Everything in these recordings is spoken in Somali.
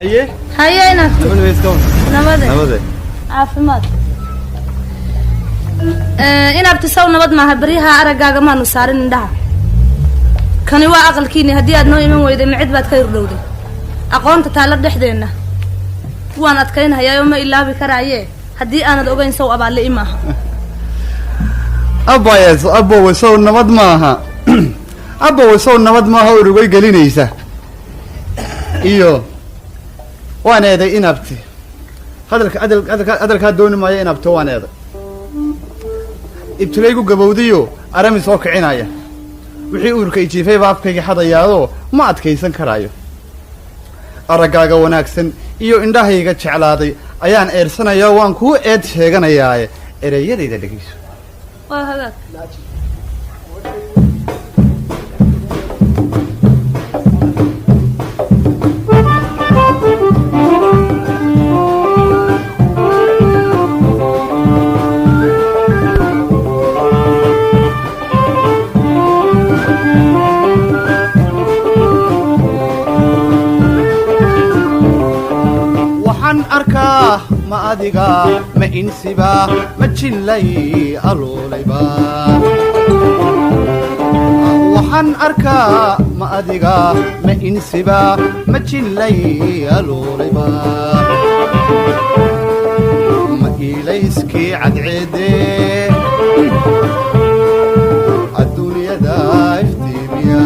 ايه هيا هنا نقول بس كون نبض عافمات إن أبتساو نبض ما هبريها أرجع ما نصارن عندها كانوا واقل كيني هدي أدنو يمين ويدا معد بعد خير لودي أقوم تتعلق دحدينا وأنا أتكلم هيا يوم إلا بكرايه هدي أنا دوبين سو أبى اللي إماها أبا وسو نبض معها أبا وسو نبض معها ورجوي قلينيسه إيوه وأنا هذا إنابتي هذا دون ما ينابته وأنا هذا ابتليكو قبوديو أرمي سوق عناية وحي أوركيتي في بابكي حدا يادو ما أتكيسن كرايو أرجعك وناكسن إيو إنده يجت شعلاتي أيان إرسنا يوان كو إد شجنا ياي إريا ده دقيس وهذا أركا ما أديكا ما إنسبا ما تشلي ألوليبا وحن أركا ما أديكا ما إنسبا ما تشلي ألوليبا ما إليسكي عد عيدي الدنيا دايفتي بيا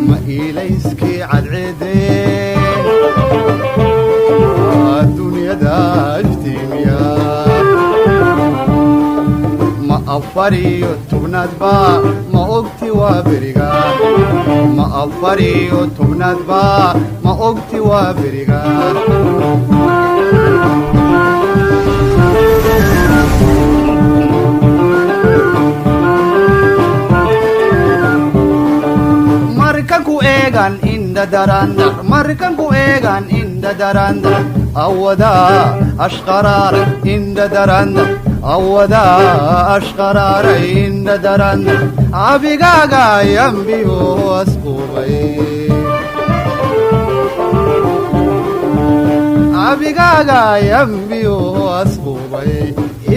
ما إليسكي عد عيدي ما أفريو تبناد با ما أقتي وابريغا ما أفريو تبناد با ما أقتي وابريغا markanku eegan inda darandar markanku eegan inda darandar awada ashqarar inda darandar awada ashqarar inda darandar abigaga yambiyo asqubay abigaga yambiyo asqubay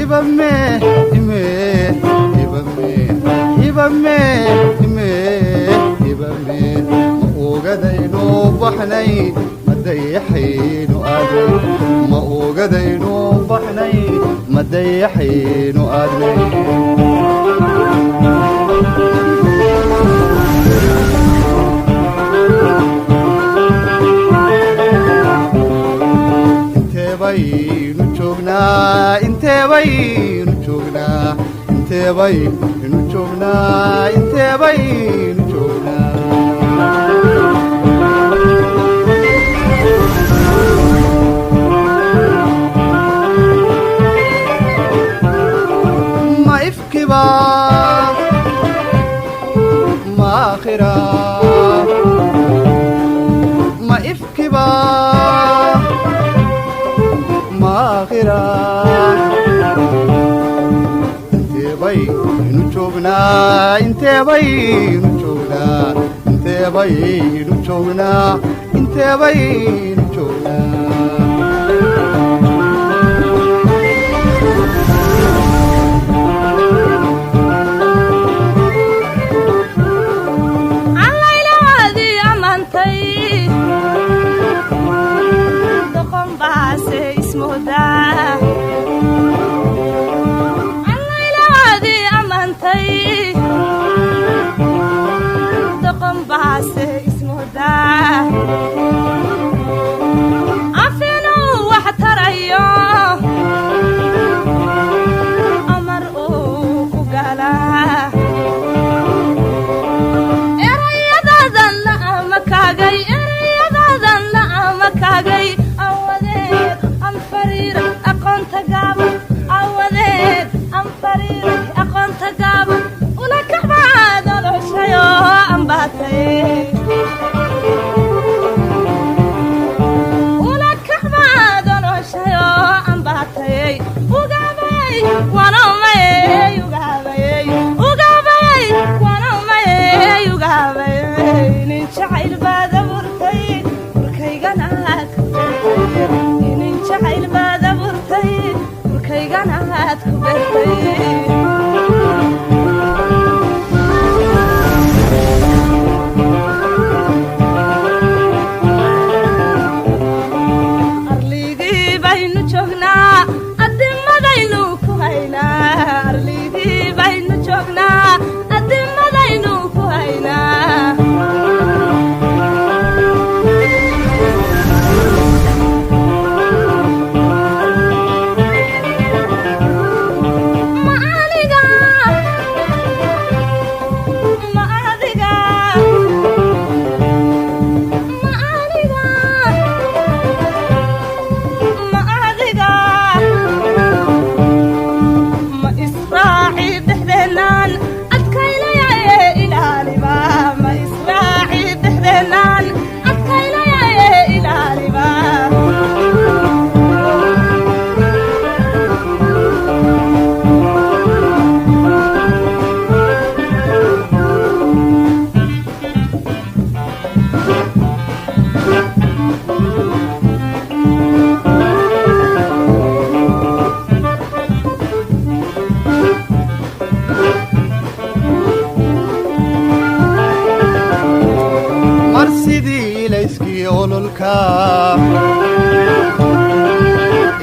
ibamme ime ibamme ibamme ime مؤقدينو بحني مديحينو آدمي مؤقدينو بحني مديحينو آدمي انت بينو تشوفنا انت بينو تشوفنا انت بينو تشوفنا انت بينو تشوفنا ما إفكبا ما خيرا ما إفكبا ما خيرا انت بين شوفنا انت بين شوفنا انت بين شوفنا انت بين شوفنا Hey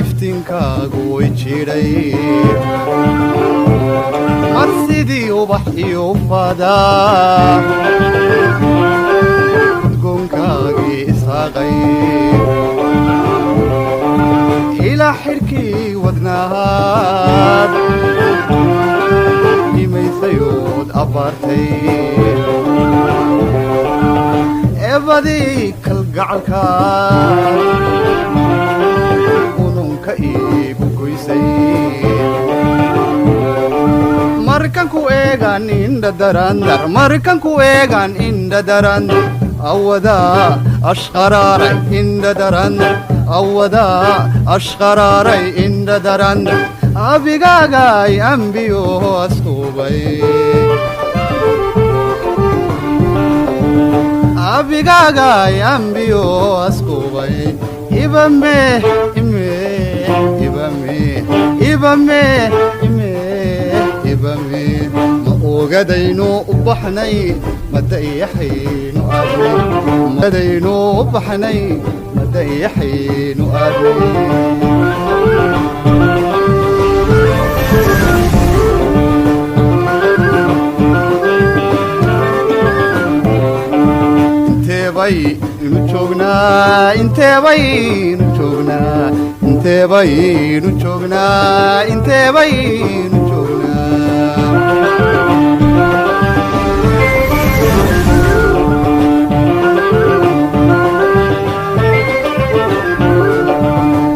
iftiinkaagu way jiray mar sidii ubax iyo fadaa udgoonkaagii isaaqay ilaa xidhkii wadnahaad dhimaysayood abbaartay eebadii kalgacalkaad udunka iigu goysay markan ku eegaan indha darandar markan ku eegaan indha darandar awadaa ashqaraaray indha darandar awadaa ashqaraaray indha darandar abigaagay ambiyo astuubay abigaagay ambiyo astuubay ibame ime ibame ibame ime ibame ma ogadaynu u baxnay madayaxaynu aadnay madaynu u baxnay madayaxaynu aadnay baynu joognaa intee baynu joognaa intee baynu joognaa intee baynu joognaa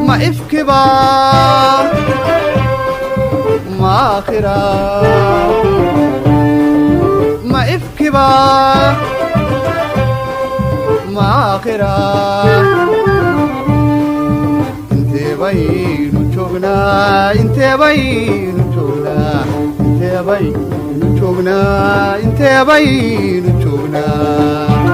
ma ifkiba ma akhira ma ifkiba maakhira intee baynu joognaa intee baynu joognaa intee baynu joognaa intee baynu joognaa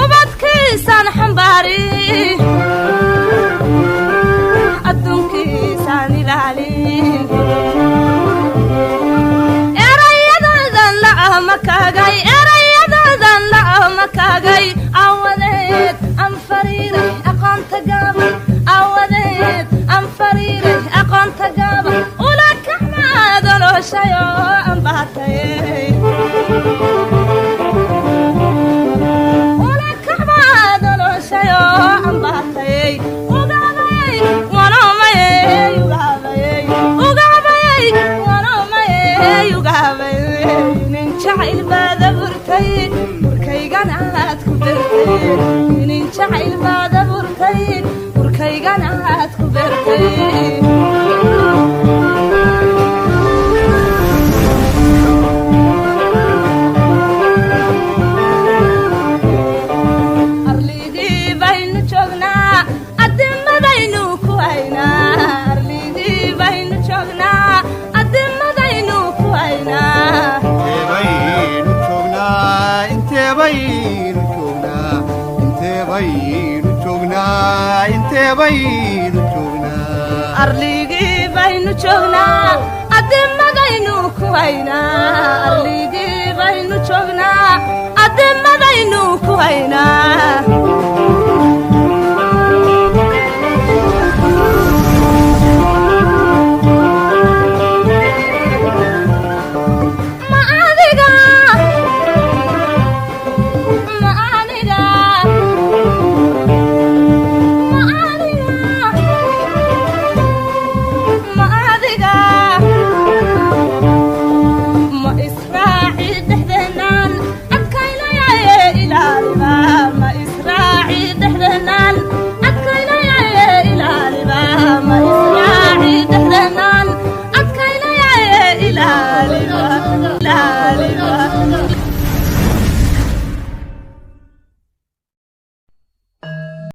ubadkiisan xambaari adduunkiisan ilaalin erayadoodan la makagay awadeed aan fariiray aqoonta gaaban awadeed aan fariiray aqoonta gaaban ula kaxmaad oloshayo aan baatay baada burtay burkaygana aad ku bertay inin jacayl baada burtay burkaygana aad ku bertay arligii baynu joognaa adimadaynu ku haynaa arligii baynu joognaa adimadaynu ku haynaa